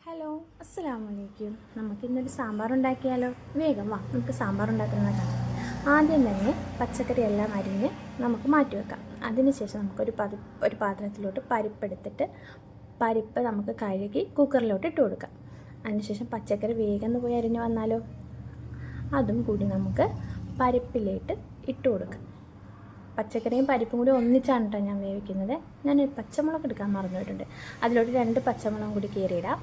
Hello, അസ്സലാമു അലൈക്കും. നമുക്കിന്നൊരു സാമ്പാർ ഉണ്ടാക്കിയാലോ? വേഗം വാ, നമുക്ക് സാമ്പാർ ഉണ്ടാക്കുന്നത് കാണാം. ആദ്യം തന്നെ പച്ചക്കറി എല്ലാം അരിഞ്ഞ് നമുക്ക് മാറ്റി വെക്കാം. അതിനുശേഷം നമുക്കൊരു പാത്രത്തിലോട്ട് പരിപ്പെടുത്തിട്ട് പരിപ്പ് നമുക്ക് കഴുകി കുക്കറിലോട്ട് ഇട്ട് കൊടുക്കാം. അതിനുശേഷം പച്ചക്കറി വേഗം പോയി അരിഞ്ഞ് വന്നാലോ, അതും കൂടി നമുക്ക് പരിപ്പിലേക്ക് ഇട്ട് കൊടുക്കാം. പച്ചക്കറിയും പരിപ്പും കൂടി ഒന്നിച്ചാണ് കേട്ടോ ഞാൻ വേവിക്കുന്നത്. ഞാൻ പച്ചമുളക് എടുക്കാൻ മറന്നുപോയിട്ടുണ്ട്. അതിലോട്ട് 2 പച്ചമുളകും കൂടി കീറിയിടാം.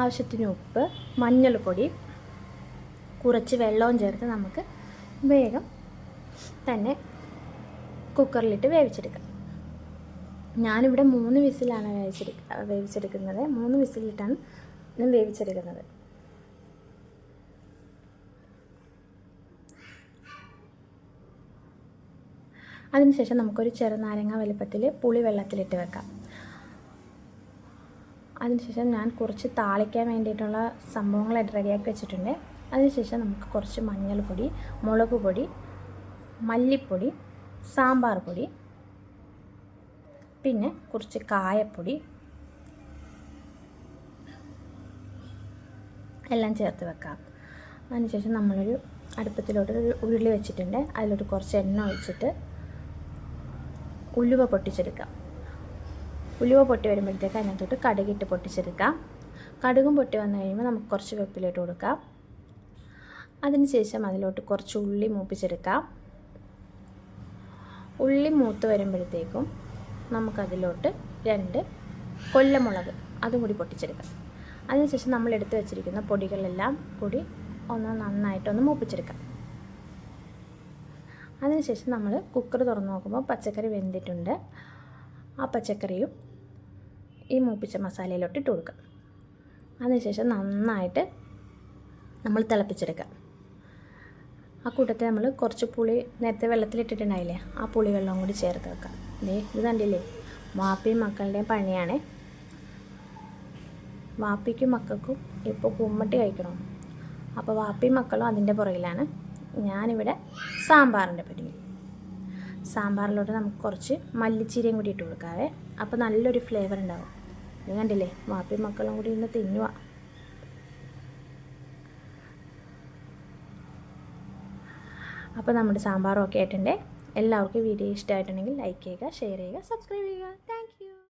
ആവശ്യത്തിന് ഉപ്പ്, മഞ്ഞൾപ്പൊടി, കുറച്ച് വെള്ളവും ചേർത്ത് നമുക്ക് വേഗം തന്നെ കുക്കറിലിട്ട് വേവിച്ചെടുക്കാം. ഞാനിവിടെ 3 വിസിലാണ് വേവിച്ചെടുക്കുന്നത്. 3 വിസിലിട്ടാണ് ഞാൻ വേവിച്ചെടുക്കുന്നത്. അതിനുശേഷം നമുക്കൊരു ചെറുനാരങ്ങ വലുപ്പത്തിൽ പുളി വെള്ളത്തിലിട്ട് വെക്കാം. അതിനുശേഷം ഞാൻ കുറച്ച് താളിക്കാൻ വേണ്ടിയിട്ടുള്ള സംഭവങ്ങൾ റെഡിയാക്കി വെച്ചിട്ടുണ്ട്. അതിനുശേഷം നമുക്ക് കുറച്ച് മഞ്ഞൾപ്പൊടി, മുളക് പൊടി, മല്ലിപ്പൊടി, സാമ്പാർ പൊടി, പിന്നെ കുറച്ച് കായപ്പൊടി എല്ലാം ചേർത്ത് വെക്കാം. അതിനുശേഷം നമ്മളൊരു അടുപ്പത്തിലോട്ട് ഒരു ഉരുളി വെച്ചിട്ടുണ്ട്. അതിലോട്ട് കുറച്ച് എണ്ണ ഒഴിച്ചിട്ട് ഉലുവ പൊട്ടിച്ചെടുക്കാം. ഉലുവ പൊട്ടി വരുമ്പോഴത്തേക്ക് അതിനകത്തോട്ട് കടുകിട്ട് പൊട്ടിച്ചെടുക്കാം. കടുകും പൊട്ടി വന്നു കഴിയുമ്പോൾ നമുക്ക് കുറച്ച് വേപ്പിലിട്ട് കൊടുക്കാം. അതിനുശേഷം അതിലോട്ട് കുറച്ച് ഉള്ളി മൂപ്പിച്ചെടുക്കാം. ഉള്ളി മൂത്ത് വരുമ്പോഴത്തേക്കും നമുക്കതിലോട്ട് 2 കൊല്ലമുളക് അതും കൂടി പൊട്ടിച്ചെടുക്കാം. അതിനുശേഷം നമ്മൾ എടുത്ത് വെച്ചിരിക്കുന്ന പൊടികളെല്ലാം കൂടി നന്നായിട്ടൊന്ന് മൂപ്പിച്ചെടുക്കാം. അതിനുശേഷം നമ്മൾ കുക്കർ തുറന്ന് നോക്കുമ്പോൾ പച്ചക്കറി വെന്തിട്ടുണ്ട്. ആ പച്ചക്കറിയും ഈ മൂപ്പിച്ച മസാലയിലോട്ട് ഇട്ട് കൊടുക്കാം. അതിനുശേഷം നന്നായിട്ട് നമ്മൾ തിളപ്പിച്ചെടുക്കാം. ആ കൂട്ടത്തിൽ നമ്മൾ കുറച്ച് പുളി നേരത്തെ വെള്ളത്തിലിട്ടിട്ടുണ്ടായില്ലേ, ആ പുളി വെള്ളം കൂടി ചേർത്ത് വെക്കാം. ഇത് കണ്ടില്ലേ, വാപ്പിയും മക്കളുടെയും പണിയാണ്. വാപ്പിക്കും മക്കൾക്കും ഇപ്പോൾ കുമ്മട്ടി കഴിക്കണം. അപ്പോൾ വാപ്പിയും മക്കളും അതിൻ്റെ പുറകിലാണ്. ഞാനിവിടെ സാമ്പാറിൻ്റെ പണി. സാമ്പാറിലോട്ട് നമുക്ക് കുറച്ച് മല്ലിച്ചീരയും കൂടി ഇട്ട് കൊടുക്കാവേ. അപ്പോൾ നല്ലൊരു ഫ്ലേവർ ഉണ്ടാവും. ഇത് കണ്ടില്ലേ, വാപ്പയും മക്കളും കൂടി ഇന്ന് തിന്നുക. അപ്പോൾ നമ്മുടെ സാമ്പാറൊക്കെ ആയിട്ടുണ്ട്. എല്ലാവർക്കും വീഡിയോ ഇഷ്ടമായിട്ടുണ്ടെങ്കിൽ ലൈക്ക് ചെയ്യുക, ഷെയർ ചെയ്യുക, സബ്സ്ക്രൈബ് ചെയ്യുക. Thank you.